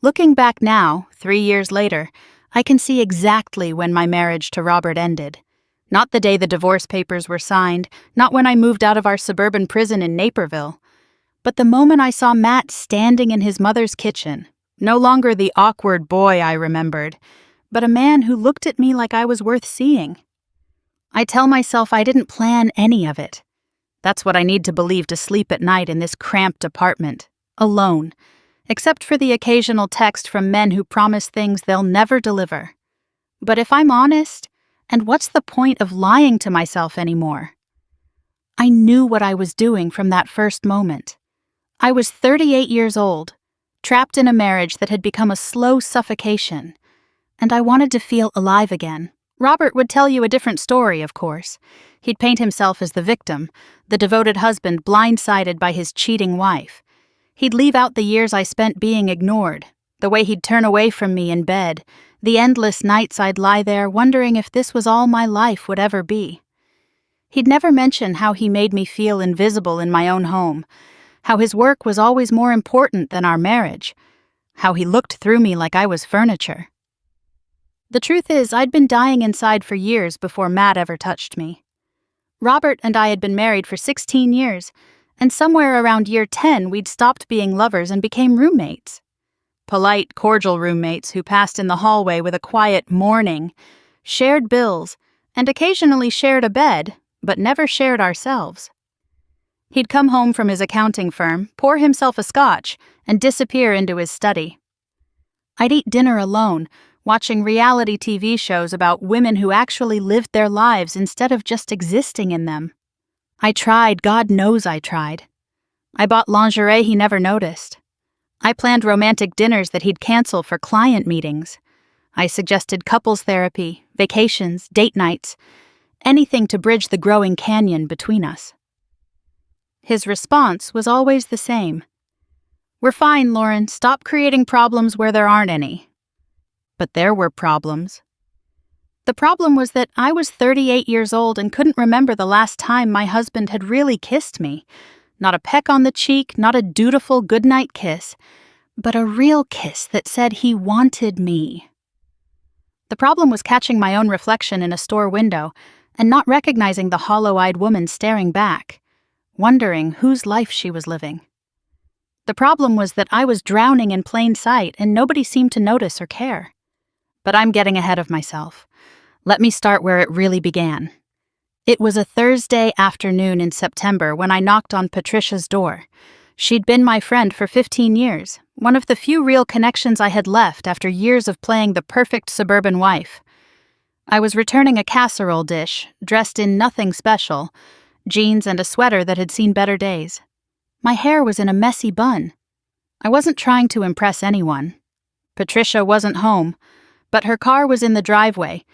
Looking back now, 3 years later, I can see exactly when my marriage to Robert ended. Not the day the divorce papers were signed, not when I moved out of our suburban prison in Naperville, but the moment I saw Matt standing in his mother's kitchen, no longer the awkward boy I remembered, but a man who looked at me like I was worth seeing. I tell myself I didn't plan any of it. That's what I need to believe to sleep at night in this cramped apartment, alone, except for the occasional text from men who promise things they'll never deliver. But if I'm honest, and what's the point of lying to myself anymore? I knew what I was doing from that first moment. I was 38 years old, trapped in a marriage that had become a slow suffocation, and I wanted to feel alive again. Robert would tell you a different story, of course. He'd paint himself as the victim, the devoted husband blindsided by his cheating wife. He'd leave out the years I spent being ignored, the way he'd turn away from me in bed, the endless nights I'd lie there wondering if this was all my life would ever be. He'd never mention how he made me feel invisible in my own home, how his work was always more important than our marriage, how he looked through me like I was furniture. The truth is, I'd been dying inside for years before Matt ever touched me. Robert and I had been married for 16 years, and somewhere around year 10 we'd stopped being lovers and became roommates. Polite, cordial roommates who passed in the hallway with a quiet morning, shared bills, and occasionally shared a bed, but never shared ourselves. He'd come home from his accounting firm, pour himself a scotch, and disappear into his study. I'd eat dinner alone, watching reality TV shows about women who actually lived their lives instead of just existing in them. I tried, God knows I tried. I bought lingerie he never noticed. I planned romantic dinners that he'd cancel for client meetings. I suggested couples therapy, vacations, date nights, anything to bridge the growing canyon between us. His response was always the same. "We're fine, Lauren. Stop creating problems where there aren't any." But there were problems. The problem was that I was 38 years old and couldn't remember the last time my husband had really kissed me. Not a peck on the cheek, not a dutiful goodnight kiss, but a real kiss that said he wanted me. The problem was catching my own reflection in a store window and not recognizing the hollow-eyed woman staring back, wondering whose life she was living. The problem was that I was drowning in plain sight and nobody seemed to notice or care. But I'm getting ahead of myself. Let me start where it really began. It was a Thursday afternoon in September when I knocked on Patricia's door. She'd been my friend for 15 years, one of the few real connections I had left after years of playing the perfect suburban wife. I was returning a casserole dish, dressed in nothing special, jeans and a sweater that had seen better days. My hair was in a messy bun. I wasn't trying to impress anyone. Patricia wasn't home, but her car was in the driveway,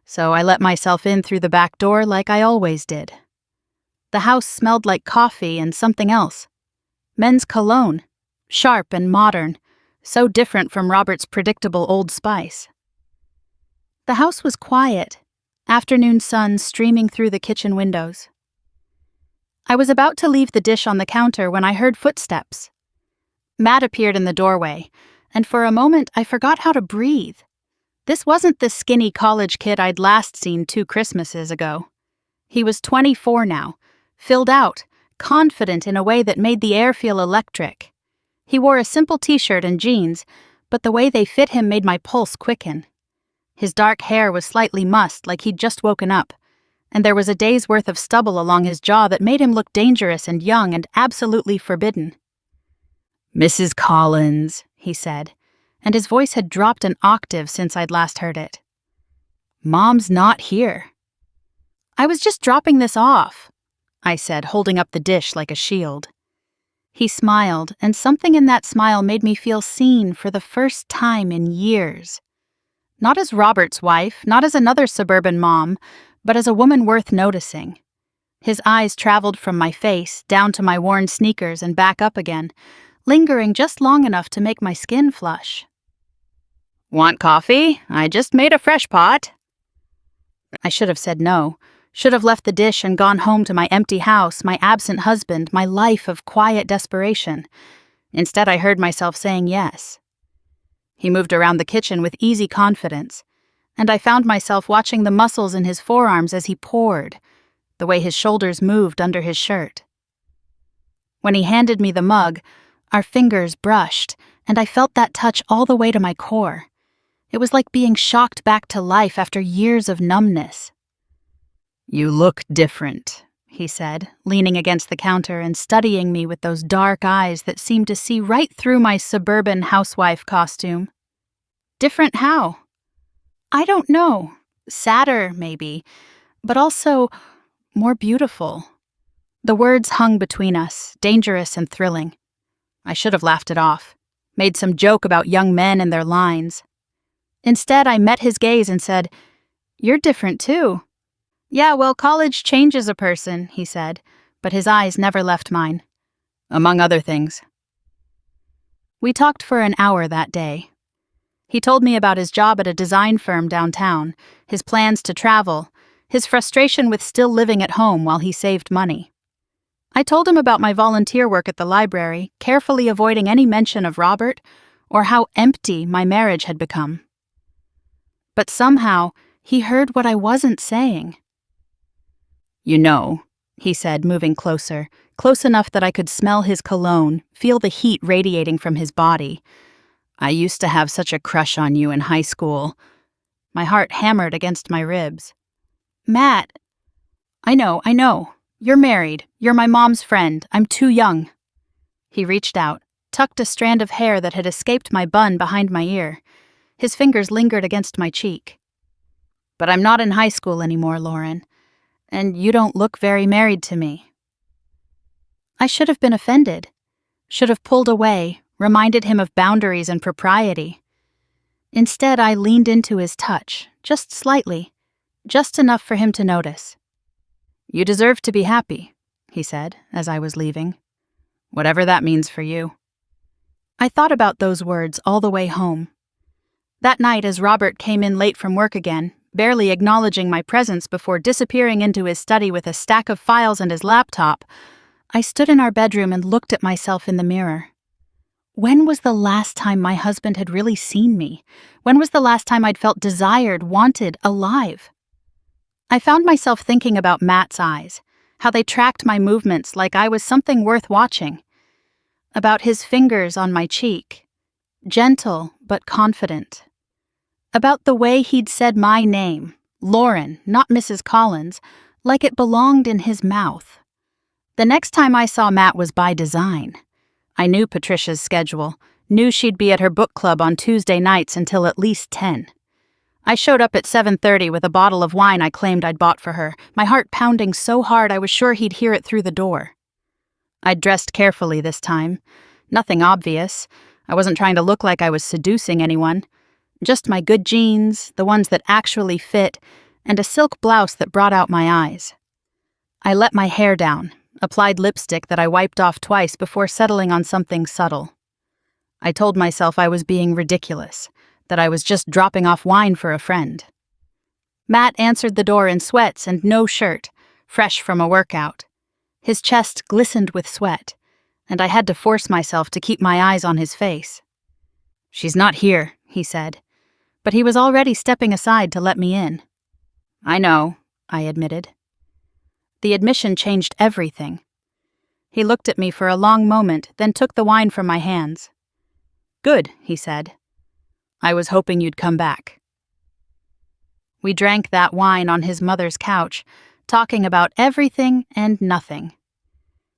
so I let myself in through the back door like I always did. The house smelled like coffee and something else. Men's cologne, sharp and modern, so different from Robert's predictable Old Spice. The house was quiet, afternoon sun streaming through the kitchen windows. I was about to leave the dish on the counter when I heard footsteps. Matt appeared in the doorway, and for a moment I forgot how to breathe. This wasn't the skinny college kid I'd last seen 2 Christmases ago. He was 24 now, filled out, confident in a way that made the air feel electric. He wore a simple t-shirt and jeans, but the way they fit him made my pulse quicken. His dark hair was slightly mussed like he'd just woken up, and there was a day's worth of stubble along his jaw that made him look dangerous and young and absolutely forbidden. "Mrs. Collins," he said, and his voice had dropped an octave since I'd last heard it. "Mom's not here." "I was just dropping this off," I said, holding up the dish like a shield. He smiled, and something in that smile made me feel seen for the first time in years. Not as Robert's wife, not as another suburban mom, but as a woman worth noticing. His eyes traveled from my face, down to my worn sneakers and back up again, lingering just long enough to make my skin flush. "Want coffee? I just made a fresh pot." I should have said no, should have left the dish and gone home to my empty house, my absent husband, my life of quiet desperation. Instead, I heard myself saying yes. He moved around the kitchen with easy confidence, and I found myself watching the muscles in his forearms as he poured, the way his shoulders moved under his shirt. When he handed me the mug, our fingers brushed, and I felt that touch all the way to my core. It was like being shocked back to life after years of numbness. "You look different," he said, leaning against the counter and studying me with those dark eyes that seemed to see right through my suburban housewife costume. "Different how?" "I don't know. Sadder, maybe, but also more beautiful." The words hung between us, dangerous and thrilling. I should have laughed it off, made some joke about young men and their lines. Instead, I met his gaze and said, "You're different too." "Yeah, well, college changes a person," he said, but his eyes never left mine. "Among other things." We talked for an hour that day. He told me about his job at a design firm downtown, his plans to travel, his frustration with still living at home while he saved money. I told him about my volunteer work at the library, carefully avoiding any mention of Robert or how empty my marriage had become. But somehow, he heard what I wasn't saying. "You know," he said, moving closer, close enough that I could smell his cologne, feel the heat radiating from his body. "I used to have such a crush on you in high school." My heart hammered against my ribs. "Matt." I know. You're married. You're my mom's friend. I'm too young." He reached out, tucked a strand of hair that had escaped my bun behind my ear. His fingers lingered against my cheek. "But I'm not in high school anymore, Lauren. And you don't look very married to me." I should have been offended. Should have pulled away, reminded him of boundaries and propriety. Instead, I leaned into his touch, just slightly, just enough for him to notice. "You deserve to be happy," he said as I was leaving. "Whatever that means for you." I thought about those words all the way home. That night, as Robert came in late from work again, barely acknowledging my presence before disappearing into his study with a stack of files and his laptop, I stood in our bedroom and looked at myself in the mirror. When was the last time my husband had really seen me? When was the last time I'd felt desired, wanted, alive? I found myself thinking about Matt's eyes, how they tracked my movements like I was something worth watching. About his fingers on my cheek, gentle but confident. About the way he'd said my name, Lauren, not Mrs. Collins, like it belonged in his mouth. The next time I saw Matt was by design. I knew Patricia's schedule, knew she'd be at her book club on Tuesday nights until at least 10. I showed up at 7:30 with a bottle of wine I claimed I'd bought for her, my heart pounding so hard I was sure he'd hear it through the door. I'd dressed carefully this time. Nothing obvious. I wasn't trying to look like I was seducing anyone. Just my good jeans, the ones that actually fit, and a silk blouse that brought out my eyes. I let my hair down, applied lipstick that I wiped off twice before settling on something subtle. I told myself I was being ridiculous, that I was just dropping off wine for a friend. Matt answered the door in sweats and no shirt, fresh from a workout. His chest glistened with sweat, and I had to force myself to keep my eyes on his face. "She's not here," he said, but he was already stepping aside to let me in. "I know," I admitted. The admission changed everything. He looked at me for a long moment, then took the wine from my hands. "Good," he said. "I was hoping you'd come back." We drank that wine on his mother's couch, talking about everything and nothing.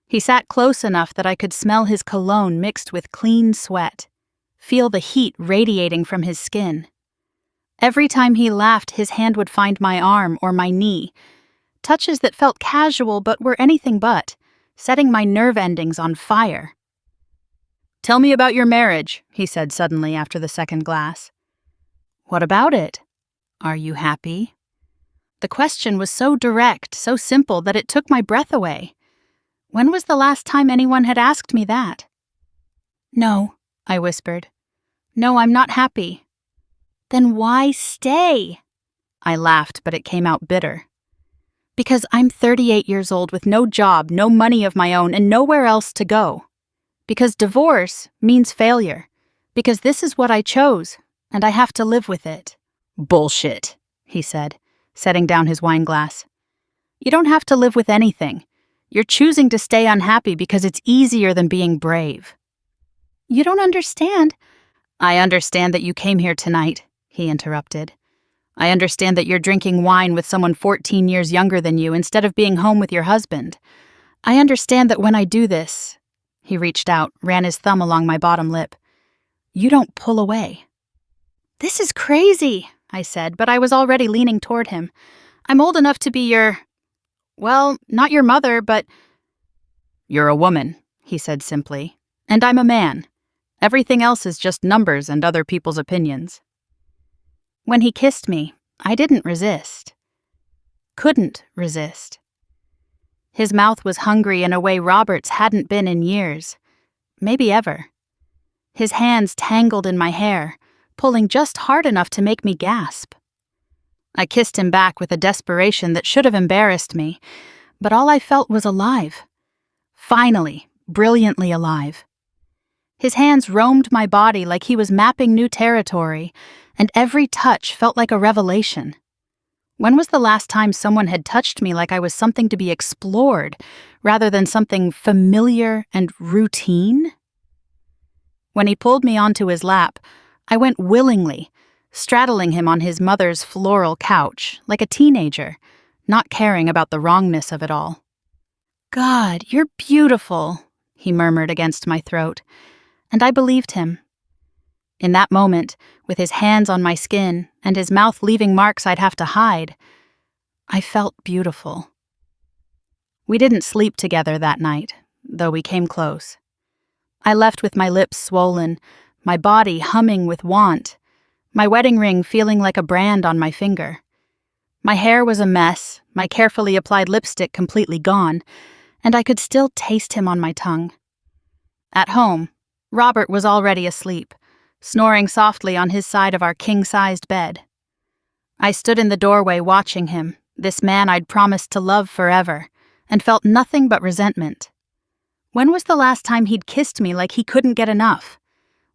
He sat close enough that I could smell his cologne mixed with clean sweat, feel the heat radiating from his skin. Every time he laughed, his hand would find my arm or my knee, touches that felt casual but were anything but, setting my nerve endings on fire. "Tell me about your marriage," he said suddenly after the second glass. "What about it? Are you happy?" The question was so direct, so simple that it took my breath away. When was the last time anyone had asked me that? "No," I whispered. "No, I'm not happy." "Then why stay?" I laughed, but it came out bitter. "Because I'm 38 years old with no job, no money of my own, and nowhere else to go. Because divorce means failure. Because this is what I chose, and I have to live with it." "Bullshit," he said, setting down his wine glass. "You don't have to live with anything. You're choosing to stay unhappy because it's easier than being brave." "You don't understand." "I understand that you came here tonight," he interrupted. "I understand that you're drinking wine with someone 14 years younger than you instead of being home with your husband. I understand that when I do this," he reached out, ran his thumb along my bottom lip, "you don't pull away." "This is crazy," I said, but I was already leaning toward him. "I'm old enough to be well, not your mother, but—" "You're a woman," he said simply, "and I'm a man. Everything else is just numbers and other people's opinions." When he kissed me, I didn't resist. Couldn't resist. His mouth was hungry in a way Robert's hadn't been in years, maybe ever. His hands tangled in my hair, pulling just hard enough to make me gasp. I kissed him back with a desperation that should have embarrassed me, but all I felt was alive. Finally, brilliantly alive. His hands roamed my body like he was mapping new territory, and every touch felt like a revelation. When was the last time someone had touched me like I was something to be explored, rather than something familiar and routine? When he pulled me onto his lap, I went willingly, straddling him on his mother's floral couch, like a teenager, not caring about the wrongness of it all. "God, you're beautiful," he murmured against my throat, and I believed him. In that moment, with his hands on my skin and his mouth leaving marks I'd have to hide, I felt beautiful. We didn't sleep together that night, though we came close. I left with my lips swollen, my body humming with want, my wedding ring feeling like a brand on my finger. My hair was a mess, my carefully applied lipstick completely gone, and I could still taste him on my tongue. At home, Robert was already asleep, snoring softly on his side of our king-sized bed. I stood in the doorway watching him, this man I'd promised to love forever, and felt nothing but resentment. When was the last time he'd kissed me like he couldn't get enough?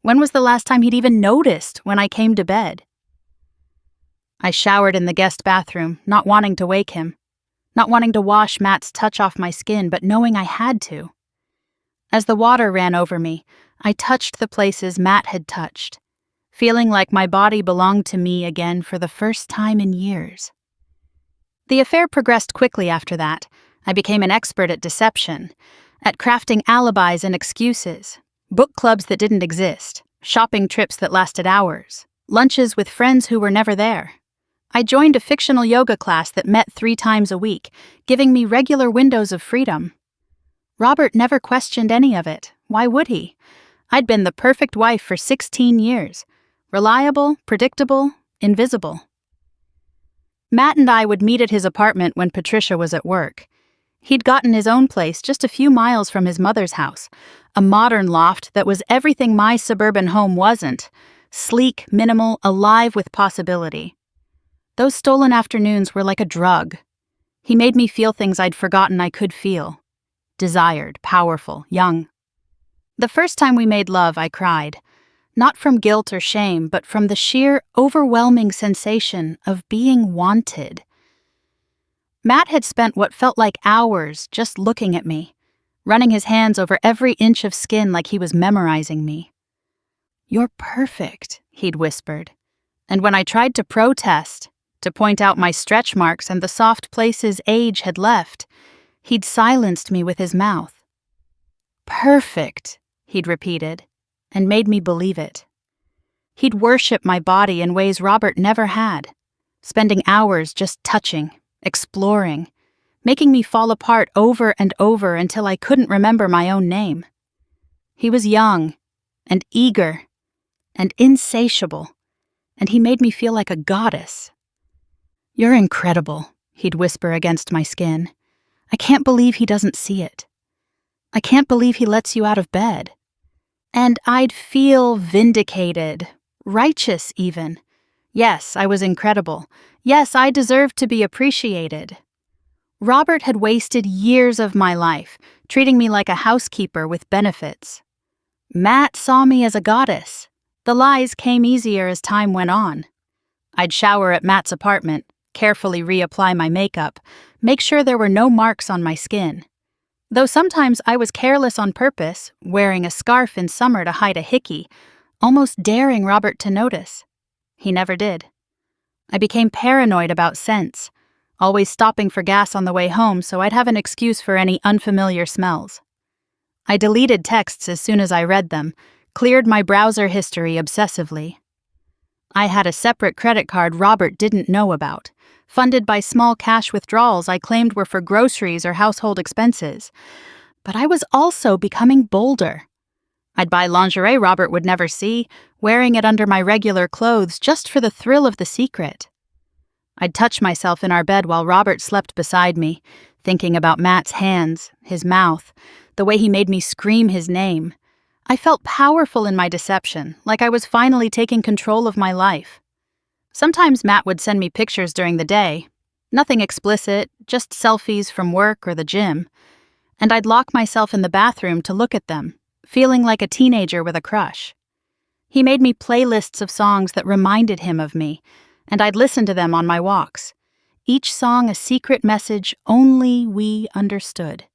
When was the last time he'd even noticed when I came to bed? I showered in the guest bathroom, not wanting to wake him, not wanting to wash Matt's touch off my skin, but knowing I had to. As the water ran over me, I touched the places Matt had touched, feeling like my body belonged to me again for the first time in years. The affair progressed quickly after that. I became an expert at deception, at crafting alibis and excuses, book clubs that didn't exist, shopping trips that lasted hours, lunches with friends who were never there. I joined a fictional yoga class that met 3 times a week, giving me regular windows of freedom. Robert never questioned any of it. Why would he? I'd been the perfect wife for 16 years. Reliable, predictable, invisible. Matt and I would meet at his apartment when Patricia was at work. He'd gotten his own place just a few miles from his mother's house, a modern loft that was everything my suburban home wasn't, sleek, minimal, alive with possibility. Those stolen afternoons were like a drug. He made me feel things I'd forgotten I could feel. Desired, powerful, young. The first time we made love, I cried. Not from guilt or shame, but from the sheer, overwhelming sensation of being wanted. Matt had spent what felt like hours just looking at me, running his hands over every inch of skin like he was memorizing me. "You're perfect," he'd whispered. And when I tried to protest, to point out my stretch marks and the soft places age had left, he'd silenced me with his mouth. "Perfect," he'd repeated, and made me believe it. He'd worship my body in ways Robert never had, spending hours just touching, exploring, making me fall apart over and over until I couldn't remember my own name. He was young, and eager, and insatiable, and he made me feel like a goddess. "You're incredible," he'd whisper against my skin. "I can't believe he doesn't see it. I can't believe he lets you out of bed." And I'd feel vindicated, righteous even. Yes, I was incredible. Yes, I deserved to be appreciated. Robert had wasted years of my life, treating me like a housekeeper with benefits. Matt saw me as a goddess, The lies came easier as time went on. I'd shower at Matt's apartment, carefully reapply my makeup, make sure there were no marks on my skin. Though sometimes I was careless on purpose, wearing a scarf in summer to hide a hickey, almost daring Robert to notice. He never did. I became paranoid about scents, always stopping for gas on the way home so I'd have an excuse for any unfamiliar smells. I deleted texts as soon as I read them, cleared my browser history obsessively. I had a separate credit card Robert didn't know about, funded by small cash withdrawals I claimed were for groceries or household expenses. But I was also becoming bolder. I'd buy lingerie Robert would never see, wearing it under my regular clothes just for the thrill of the secret. I'd touch myself in our bed while Robert slept beside me, thinking about Matt's hands, his mouth, the way he made me scream his name. I felt powerful in my deception, like I was finally taking control of my life. Sometimes Matt would send me pictures during the day. Nothing explicit, just selfies from work or the gym. And I'd lock myself in the bathroom to look at them, feeling like a teenager with a crush. He made me playlists of songs that reminded him of me, and I'd listen to them on my walks. Each song a secret message only we understood.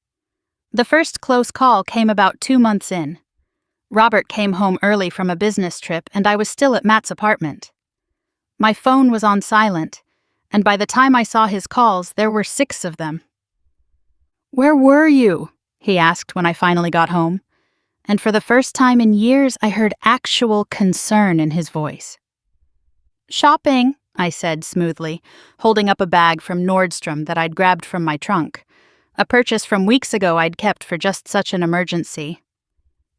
The first close call came about 2 months in. Robert came home early from a business trip, and I was still at Matt's apartment. My phone was on silent, and by the time I saw his calls, there were 6 of them. "Where were you?" he asked when I finally got home, and for the first time in years I heard actual concern in his voice. "Shopping," I said smoothly, holding up a bag from Nordstrom that I'd grabbed from my trunk, a purchase from weeks ago I'd kept for just such an emergency.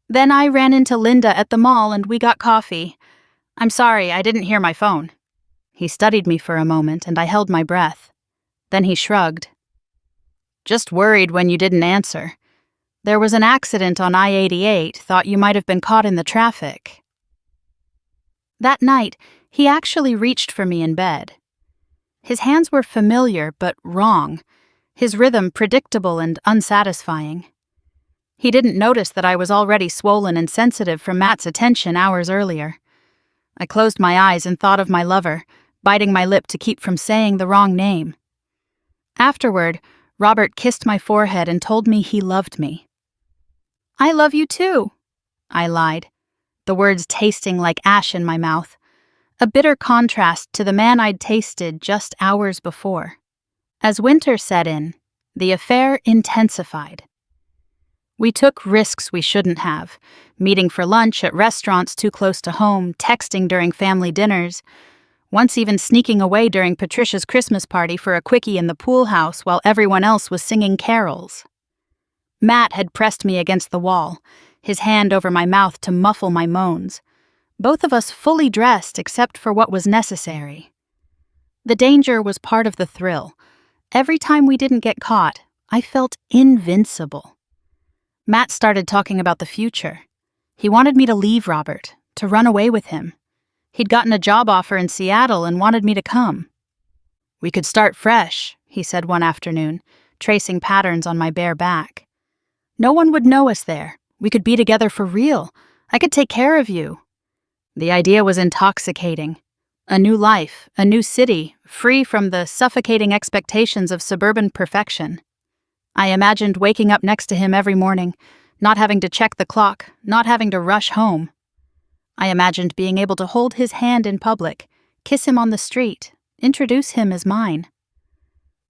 "Then I ran into Linda at the mall and we got coffee. I'm sorry, I didn't hear my phone." He studied me for a moment and I held my breath. Then he shrugged. "Just worried when you didn't answer. There was an accident on I-88, thought you might have been caught in the traffic." That night, he actually reached for me in bed. His hands were familiar but wrong, his rhythm predictable and unsatisfying. He didn't notice that I was already swollen and sensitive from Matt's attention hours earlier. I closed my eyes and thought of my lover, biting my lip to keep from saying the wrong name. Afterward, Robert kissed my forehead and told me he loved me. "I love you too," I lied, the words tasting like ash in my mouth, a bitter contrast to the man I'd tasted just hours before. As winter set in, the affair intensified. We took risks we shouldn't have, meeting for lunch at restaurants too close to home, texting during family dinners, once even sneaking away during Patricia's Christmas party for a quickie in the pool house while everyone else was singing carols. Matt had pressed me against the wall, his hand over my mouth to muffle my moans, both of us fully dressed except for what was necessary. The danger was part of the thrill. Every time we didn't get caught, I felt invincible. Matt started talking about the future. He wanted me to leave Robert, to run away with him. He'd gotten a job offer in Seattle and wanted me to come. "We could start fresh," he said one afternoon, tracing patterns on my bare back. "No one would know us there. We could be together for real. I could take care of you." The idea was intoxicating. A new life, a new city, free from the suffocating expectations of suburban perfection. I imagined waking up next to him every morning, not having to check the clock, not having to rush home. I imagined being able to hold his hand in public, kiss him on the street, introduce him as mine.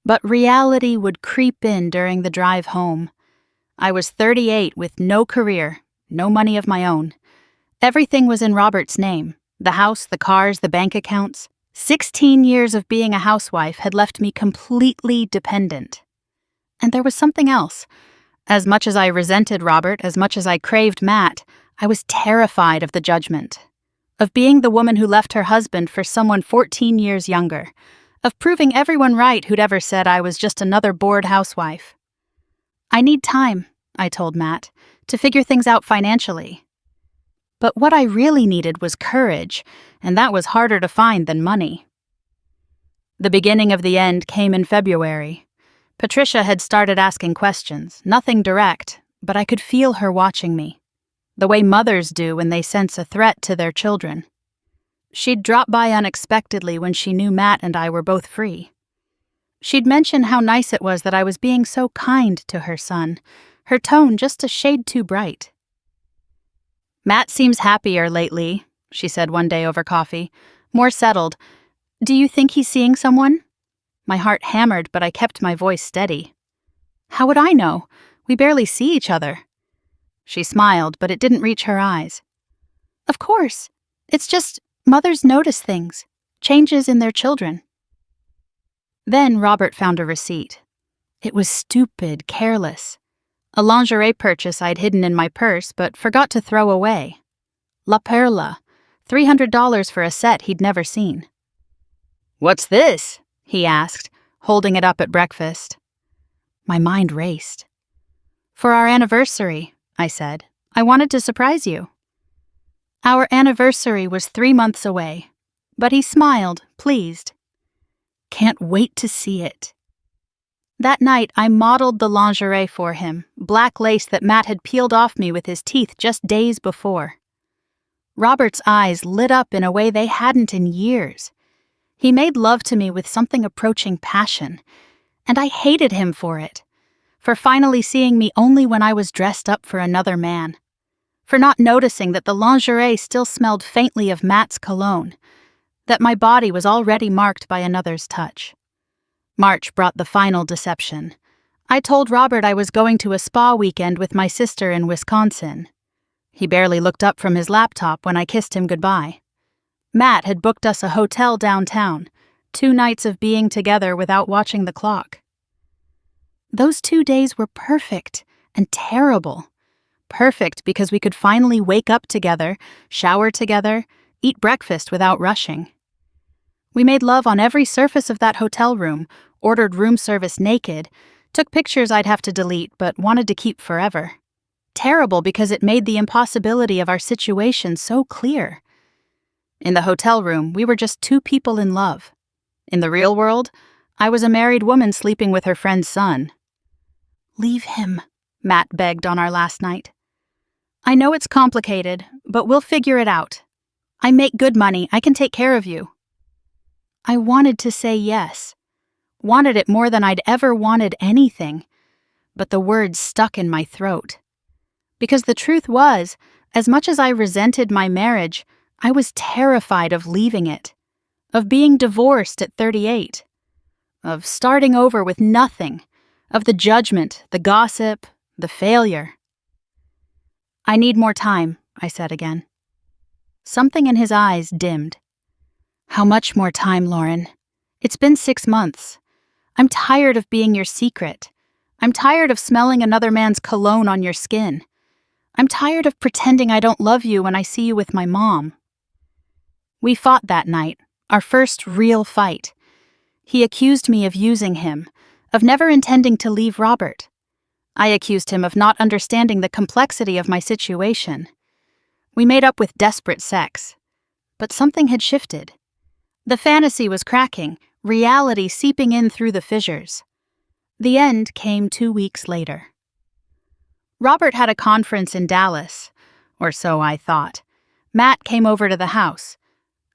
But reality would creep in during the drive home. I was 38 with no career, no money of my own. Everything was in Robert's name, the house, the cars, the bank accounts. 16 years of being a housewife had left me completely dependent. And there was something else. As much as I resented Robert, as much as I craved Matt, I was terrified of the judgment. Of being the woman who left her husband for someone 14 years younger. Of proving everyone right who'd ever said I was just another bored housewife. "I need time," I told Matt, "to figure things out financially." But what I really needed was courage, and that was harder to find than money. The beginning of the end came in February. Patricia had started asking questions, nothing direct, but I could feel her watching me. the way mothers do when they sense a threat to their children. She'd drop by unexpectedly when she knew Matt and I were both free. She'd mention how nice it was that I was being so kind to her son, her tone just a shade too bright. "Matt seems happier lately," she said one day over coffee. "More settled. Do you think he's seeing someone?" My heart hammered, but I kept my voice steady. "How would I know? We barely see each other." She smiled, but it didn't reach her eyes. "Of course. It's just mothers notice things, changes in their children." Then Robert found a receipt. It was stupid, careless. A lingerie purchase I'd hidden in my purse but forgot to throw away. La Perla, $300 for a set he'd never seen. "What's this?" he asked, holding it up at breakfast. My mind raced. "For our anniversary," I said. "I wanted to surprise you." Our anniversary was 3 months away, but he smiled, pleased. "Can't wait to see it." That night, I modeled the lingerie for him, black lace that Matt had peeled off me with his teeth just days before. Robert's eyes lit up in a way they hadn't in years. He made love to me with something approaching passion, and I hated him for it, for finally seeing me only when I was dressed up for another man, for not noticing that the lingerie still smelled faintly of Matt's cologne, that my body was already marked by another's touch. March brought the final deception. I told Robert I was going to a spa weekend with my sister in Wisconsin. He barely looked up from his laptop when I kissed him goodbye. Matt had booked us a hotel downtown, 2 nights of being together without watching the clock. Those 2 days were perfect and terrible. Perfect because we could finally wake up together, shower together, eat breakfast without rushing. We made love on every surface of that hotel room, ordered room service naked, took pictures I'd have to delete but wanted to keep forever. Terrible because it made the impossibility of our situation so clear. In the hotel room, we were just 2 people in love. In the real world, I was a married woman sleeping with her friend's son. "Leave him," Matt begged on our last night. "I know it's complicated, but we'll figure it out. I make good money, I can take care of you." I wanted to say yes. Wanted it more than I'd ever wanted anything, but the words stuck in my throat. Because the truth was, as much as I resented my marriage, I was terrified of leaving it, of being divorced at 38, of starting over with nothing, of the judgment, the gossip, the failure. "I need more time," I said again. Something in his eyes dimmed. "How much more time, Lauren? It's been 6 months. I'm tired of being your secret. I'm tired of smelling another man's cologne on your skin. I'm tired of pretending I don't love you when I see you with my mom." We fought that night, our first real fight. He accused me of using him, of never intending to leave Robert. I accused him of not understanding the complexity of my situation. We made up with desperate sex. But something had shifted. The fantasy was cracking, reality seeping in through the fissures. The end came 2 weeks later. Robert had a conference in Dallas, or so I thought. Matt came over to the house.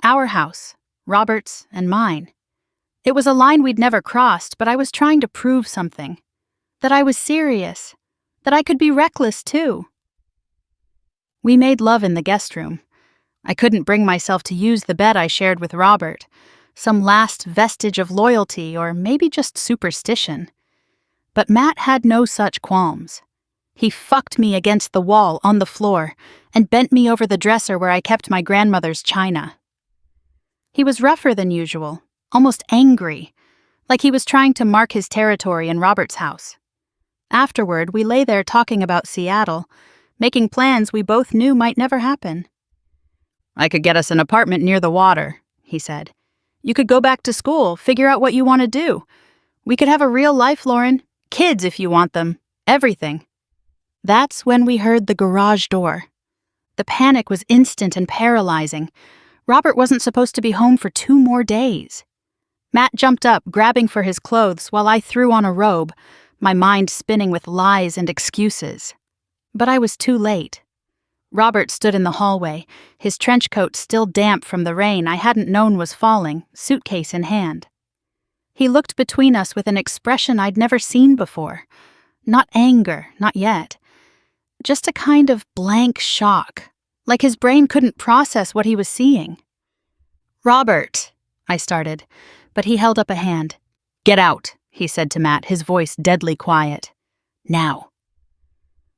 Our house, Robert's and mine. It was a line we'd never crossed, but I was trying to prove something. That I was serious. That I could be reckless, too. We made love in the guest room. I couldn't bring myself to use the bed I shared with Robert, some last vestige of loyalty or maybe just superstition. But Matt had no such qualms. He fucked me against the wall on the floor and bent me over the dresser where I kept my grandmother's china. He was rougher than usual, almost angry, like he was trying to mark his territory in Robert's house. Afterward, we lay there talking about Seattle, making plans we both knew might never happen. "I could get us an apartment near the water," he said. "You could go back to school, figure out what you want to do. We could have a real life, Lauren. Kids if you want them. Everything." That's when we heard the garage door. The panic was instant and paralyzing. Robert wasn't supposed to be home for 2 more days. Matt jumped up, grabbing for his clothes, while I threw on a robe, my mind spinning with lies and excuses. But I was too late. Robert stood in the hallway, his trench coat still damp from the rain I hadn't known was falling, suitcase in hand. He looked between us with an expression I'd never seen before. Not anger, not yet. Just a kind of blank shock, like his brain couldn't process what he was seeing. "Robert," I started, but he held up a hand. "Get out," he said to Matt, his voice deadly quiet. "Now."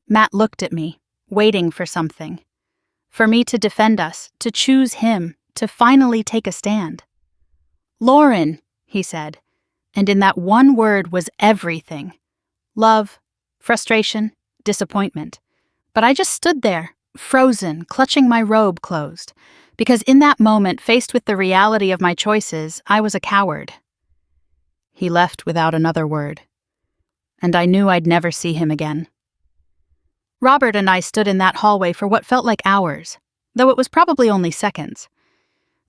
Matt looked at me, waiting for something. For me to defend us, to choose him, to finally take a stand. "Lauren," he said, and in that one word was everything. Love, frustration, disappointment. But I just stood there, frozen, clutching my robe closed, because in that moment, faced with the reality of my choices, I was a coward. He left without another word, and I knew I'd never see him again. Robert and I stood in that hallway for what felt like hours, though it was probably only seconds.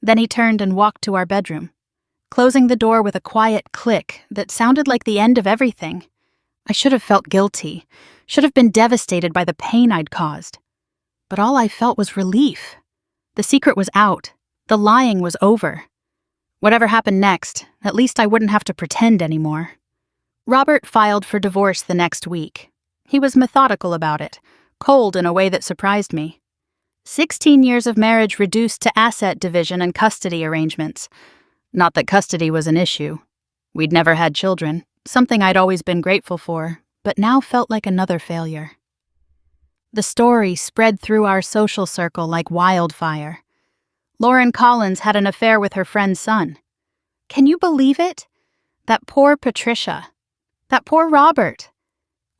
Then he turned and walked to our bedroom, closing the door with a quiet click that sounded like the end of everything. I should have felt guilty, should have been devastated by the pain I'd caused. But all I felt was relief. The secret was out. The lying was over. Whatever happened next, at least I wouldn't have to pretend anymore. Robert filed for divorce the next week. He was methodical about it, cold in a way that surprised me. 16 years of marriage reduced to asset division and custody arrangements. Not that custody was an issue. We'd never had children, something I'd always been grateful for, but now felt like another failure. The story spread through our social circle like wildfire. Lauren Collins had an affair with her friend's son. Can you believe it? That poor Patricia. That poor Robert.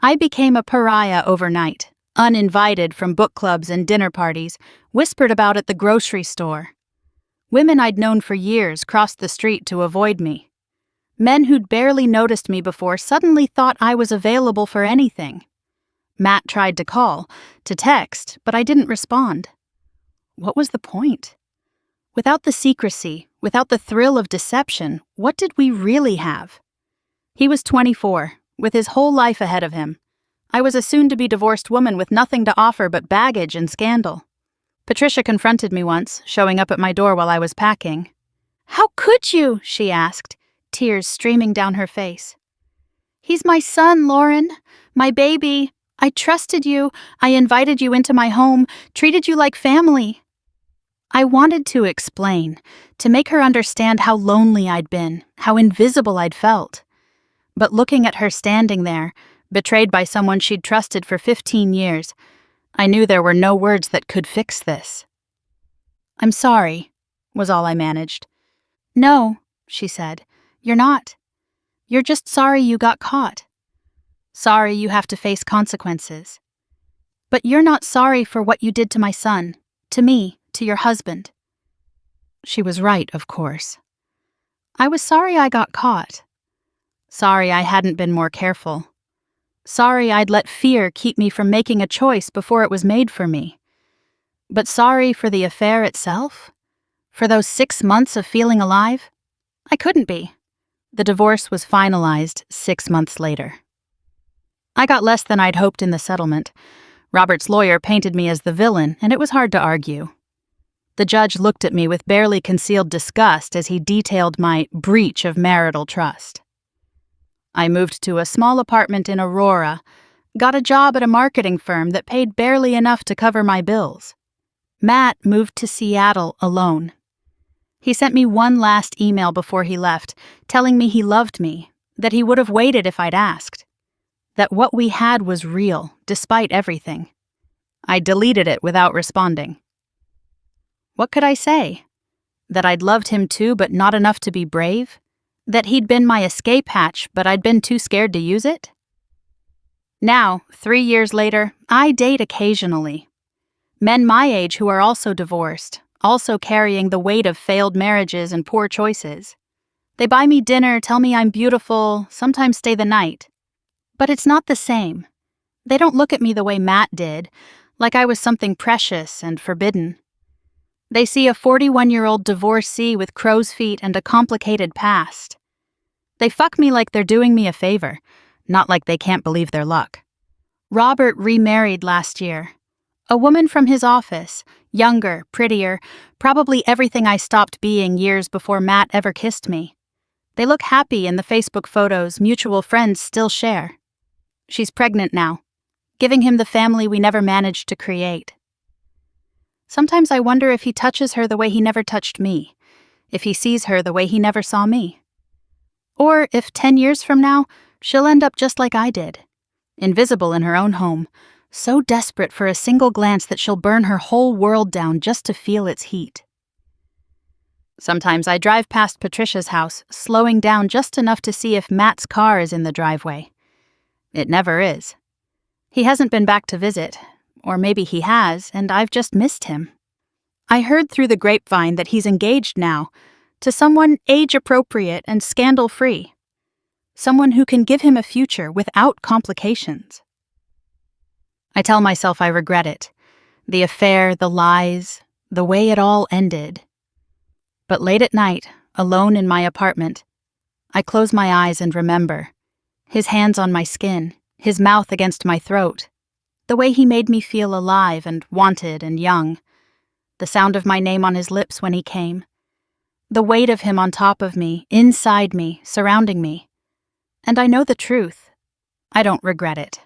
I became a pariah overnight, uninvited from book clubs and dinner parties, whispered about at the grocery store. Women I'd known for years crossed the street to avoid me. Men who'd barely noticed me before suddenly thought I was available for anything. Matt tried to call, to text, but I didn't respond. What was the point? Without the secrecy, without the thrill of deception, what did we really have? He was 24, with his whole life ahead of him. I was a soon-to-be divorced woman with nothing to offer but baggage and scandal. Patricia confronted me once, showing up at my door while I was packing. "How could you?" she asked, tears streaming down her face. "He's my son, Lauren. My baby. I trusted you. I invited you into my home, treated you like family." I wanted to explain, to make her understand how lonely I'd been, how invisible I'd felt. But looking at her standing there, betrayed by someone she'd trusted for 15 years, I knew there were no words that could fix this. "I'm sorry," was all I managed. "No," she said, "you're not. You're just sorry you got caught. Sorry you have to face consequences. But you're not sorry for what you did to my son, to me, to your husband." She was right, of course. I was sorry I got caught. Sorry I hadn't been more careful. Sorry I'd let fear keep me from making a choice before it was made for me. But sorry for the affair itself? For those 6 months of feeling alive? I couldn't be. The divorce was finalized 6 months later. I got less than I'd hoped in the settlement. Robert's lawyer painted me as the villain, and it was hard to argue. The judge looked at me with barely concealed disgust as he detailed my breach of marital trust. I moved to a small apartment in Aurora, got a job at a marketing firm that paid barely enough to cover my bills. Matt moved to Seattle alone. He sent me one last email before he left, telling me he loved me, that he would have waited if I'd asked, that what we had was real, despite everything. I deleted it without responding. What could I say? That I'd loved him too, but not enough to be brave? That he'd been my escape hatch, but I'd been too scared to use it? Now, 3 years later, I date occasionally. Men my age who are also divorced, also carrying the weight of failed marriages and poor choices. They buy me dinner, tell me I'm beautiful, sometimes stay the night. But it's not the same. They don't look at me the way Matt did, like I was something precious and forbidden. They see a 41-year-old divorcee with crow's feet and a complicated past. They fuck me like they're doing me a favor, not like they can't believe their luck. Robert remarried last year. A woman from his office, younger, prettier, probably everything I stopped being years before Matt ever kissed me. They look happy in the Facebook photos mutual friends still share. She's pregnant now, giving him the family we never managed to create. Sometimes I wonder if he touches her the way he never touched me, if he sees her the way he never saw me. Or if 10 years from now, she'll end up just like I did, invisible in her own home, so desperate for a single glance that she'll burn her whole world down just to feel its heat. Sometimes I drive past Patricia's house, slowing down just enough to see if Matt's car is in the driveway. It never is. He hasn't been back to visit, or maybe he has, and I've just missed him. I heard through the grapevine that he's engaged now, to someone age-appropriate and scandal-free. Someone who can give him a future without complications. I tell myself I regret it. The affair, the lies, the way it all ended. But late at night, alone in my apartment, I close my eyes and remember. His hands on my skin, his mouth against my throat. The way he made me feel alive and wanted and young. The sound of my name on his lips when he came. The weight of him on top of me, inside me, surrounding me. And I know the truth. I don't regret it.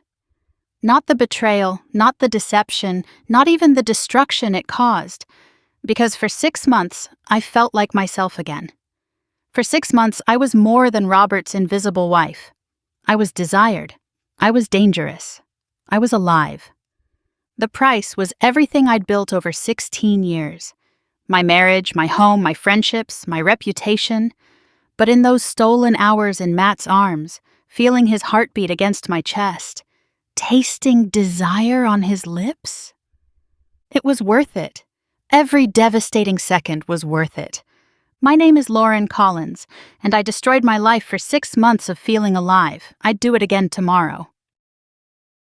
Not the betrayal, not the deception, not even the destruction it caused. Because for 6 months, I felt like myself again. For 6 months, I was more than Robert's invisible wife. I was desired. I was dangerous. I was alive. The price was everything I'd built over 16 years. My marriage, my home, my friendships, my reputation. But in those stolen hours in Matt's arms, feeling his heartbeat against my chest, tasting desire on his lips, it was worth it. Every devastating second was worth it. My name is Lauren Collins, and I destroyed my life for 6 months of feeling alive. I'd do it again tomorrow.